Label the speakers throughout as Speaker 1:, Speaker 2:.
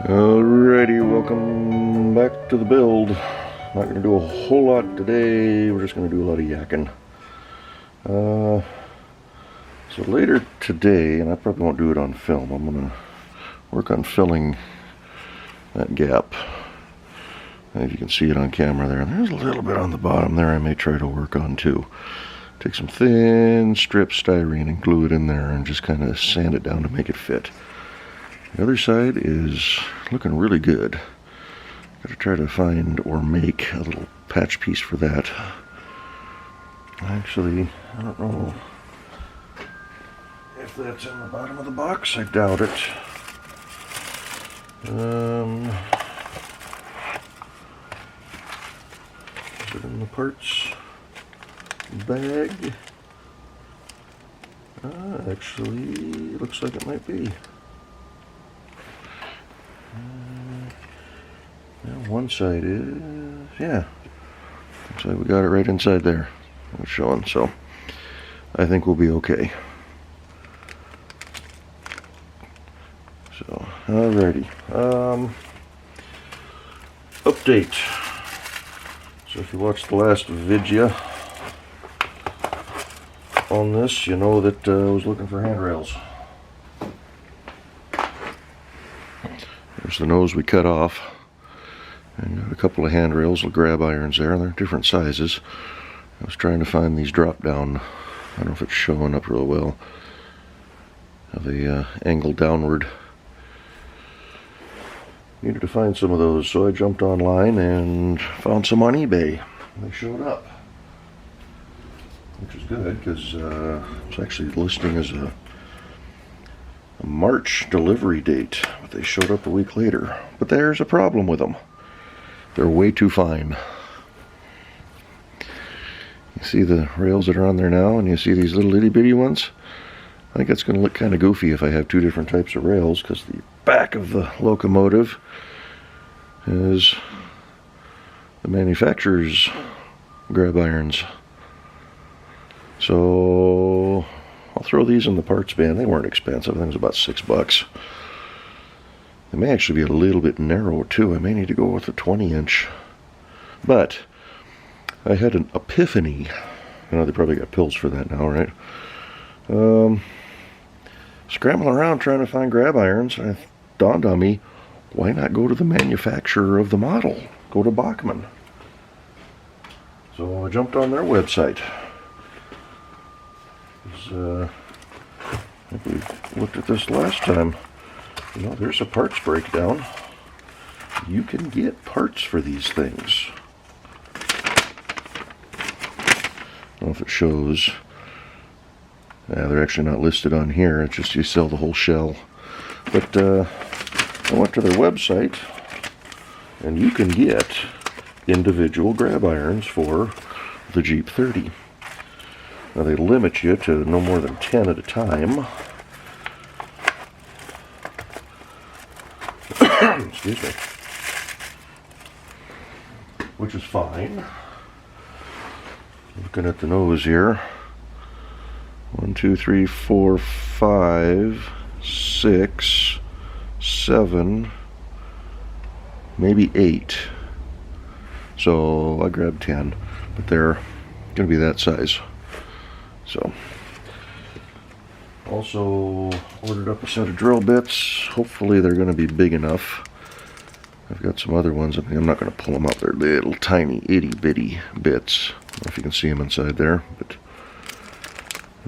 Speaker 1: Alrighty, welcome back to the build. Not going to do a whole lot today, we're just going to do a lot of yakking. So later today, and I probably won't do it on film, I'm going to work on filling that gap. And if you can see it on camera there, there's a little bit on the bottom there I may try to work on too. Take some thin strip styrene and glue it in there and just kind of sand it down to make it fit. The other side is looking really good. Got to try to find or make a little patch piece for that. Actually, I don't know if that's in the bottom of the box. I doubt it. Is it in the parts bag? Actually, looks like it might be. One side is, yeah, looks like we got it right inside there. It's showing, so I think we'll be okay. So, alrighty. Update. So if you watched the last video on this, you know that I was looking for handrails. There's the nose we cut off. And got a couple of handrails, grab irons there, and they're different sizes. I was trying to find these drop down, I don't know if it's showing up real well, the angle downward. Needed to find some of those, so I jumped online and found some on eBay. They showed up, which is good because it's actually listing as a March delivery date, but they showed up a week later. But there's a problem with them. They're way too fine. You see the rails that are on there now, and you see these little itty bitty ones? I think it's going to look kind of goofy if I have two different types of rails, because the back of the locomotive is the manufacturer's grab irons. So I'll throw these in the parts bin. They weren't expensive. I think it was about $6. They may actually be a little bit narrow too. I may need to go with a 20-inch. But I had an epiphany. I know they probably got pills for that now, right? Scrambling around trying to find grab irons, and it dawned on me, why not go to the manufacturer of the model? Go to Bachmann. So I jumped on their website. I think we looked at this last time. You know, there's a parts breakdown. You can get parts for these things. I don't know if it shows. Yeah, they're actually not listed on here. It's just you sell the whole shell. But I went to their website, and you can get individual grab irons for the GP30. Now they limit you to no more than 10 at a time. Excuse me. Which is fine. Looking at the nose here. 1, 2, 3, 4, 5, 6, 7, maybe 8. So I grabbed 10, but they're going to be that size. So, also ordered up a set of drill bits. Hopefully they're going to be big enough. I've got some other ones. I'm not going to pull them up. They're little tiny itty bitty bits. I don't know if you can see them inside there, but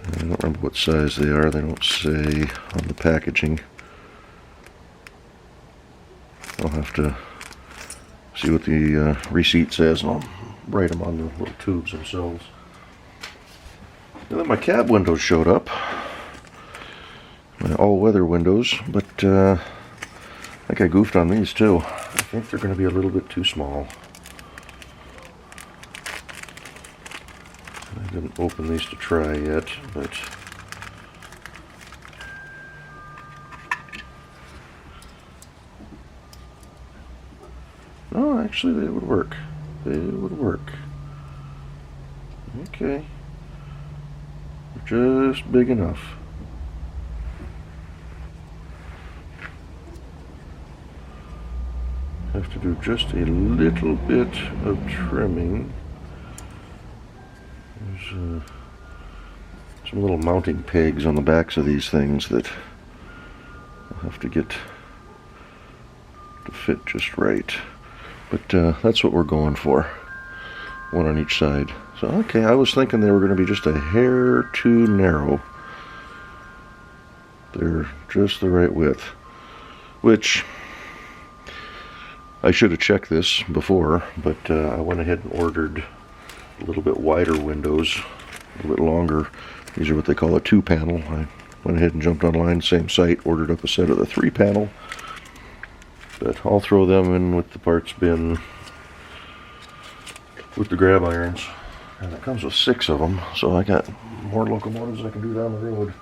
Speaker 1: I don't remember what size they are. They don't say on the packaging. I'll have to see what the receipt says, and I'll write them on the little tubes themselves. And then my cab windows showed up. My all-weather windows, but I think I goofed on these too. I think they're going to be a little bit too small. I didn't open these to try yet, but no, actually they would work. They would work. Okay. Just big enough. do just a little bit of trimming. There's some little mounting pegs on the backs of these things that I'll have to get to fit just right. But that's what we're going for. One on each side. So, okay, I was thinking they were going to be just a hair too narrow. They're just the right width. Which, I should have checked this before, but I went ahead and ordered a little bit wider windows, a little bit longer. These are what they call a 2-panel. I went ahead and jumped online, same site, ordered up a set of the 3-panel. But I'll throw them in with the parts bin with the grab irons. And it comes with 6 of them, so I got more locomotives I can do down the road.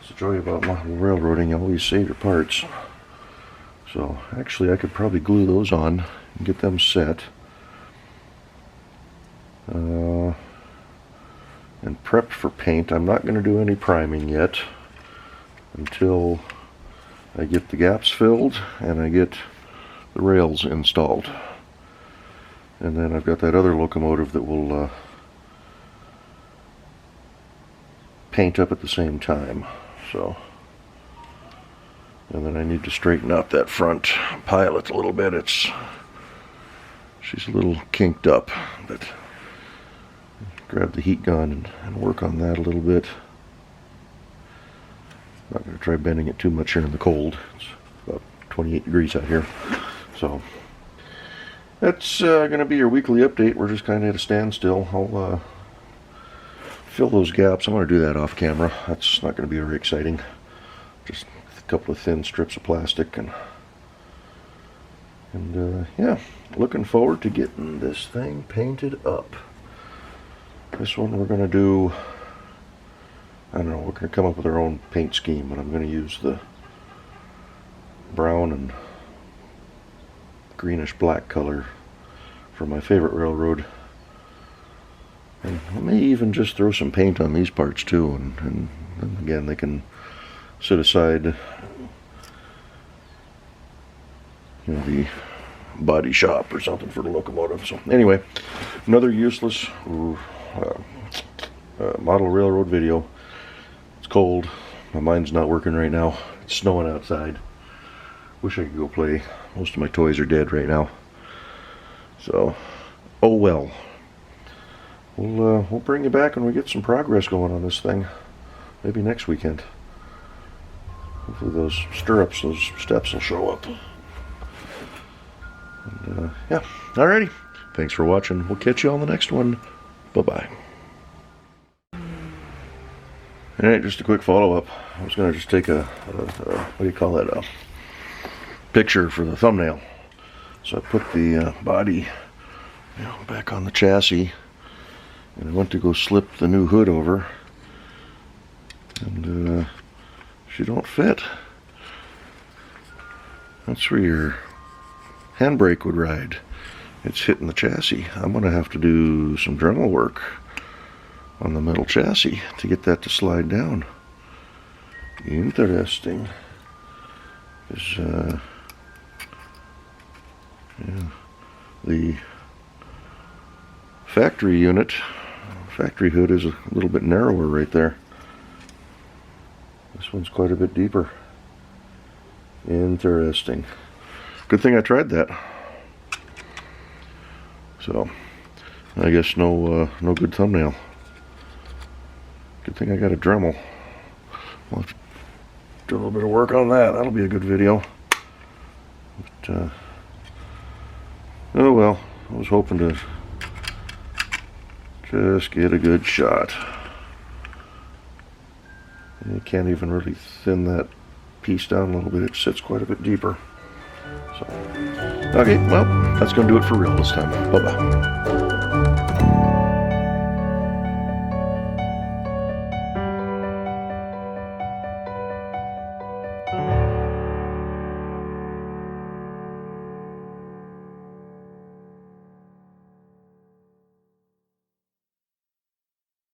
Speaker 1: It's the joy about model railroading, you always save your parts. So actually I could probably glue those on and get them set. And prepped for paint. I'm not going to do any priming yet until I get the gaps filled and I get the rails installed. And then I've got that other locomotive that will paint up at the same time. So, and then I need to straighten out that front pilot a little bit. She's a little kinked up, but grab the heat gun and work on that a little bit. I'm not going to try bending it too much here in the cold. It's about 28 degrees out here. So that's going to be your weekly update. We're just kind of at a standstill. I'll fill those gaps. I'm going to do that off camera. That's not going to be very exciting. Just a couple of thin strips of plastic and yeah, looking forward to getting this thing painted up. This one we're going to do, I don't know, we're going to come up with our own paint scheme, but I'm going to use the brown and greenish black color from my favorite railroad. And I may even just throw some paint on these parts too, and again they can sit aside, you know, the body shop or something for the locomotive. So anyway, another useless model railroad video. It's cold. My mind's not working right now. It's snowing outside. Wish I could go play. Most of my toys are dead right now. So, oh well. We'll bring you back when we get some progress going on this thing. Maybe next weekend. Hopefully those stirrups, those steps will show up. And, yeah. Alrighty. Thanks for watching. We'll catch you on the next one. Bye-bye. Alright, just a quick follow-up. I was going to just take a what do you call that, a picture for the thumbnail. So I put the body, you know, back on the chassis, and I went to go slip the new hood over, and she don't fit. That's where your handbrake would ride. It's hitting the chassis. I'm going to have to do some Dremel work on the metal chassis to get that to slide down. Interesting. Yeah, the factory unit, factory hood is a little bit narrower right there. This one's quite a bit deeper. Interesting. Good thing I tried that. So, I guess no good thumbnail. Good thing I got a Dremel. I'll have to do a little bit of work on that. That'll be a good video. But, oh well, I was hoping to just get a good shot. You can't even really thin that piece down a little bit. It sits quite a bit deeper. So, okay, well, that's going to do it for real this time. Bye-bye.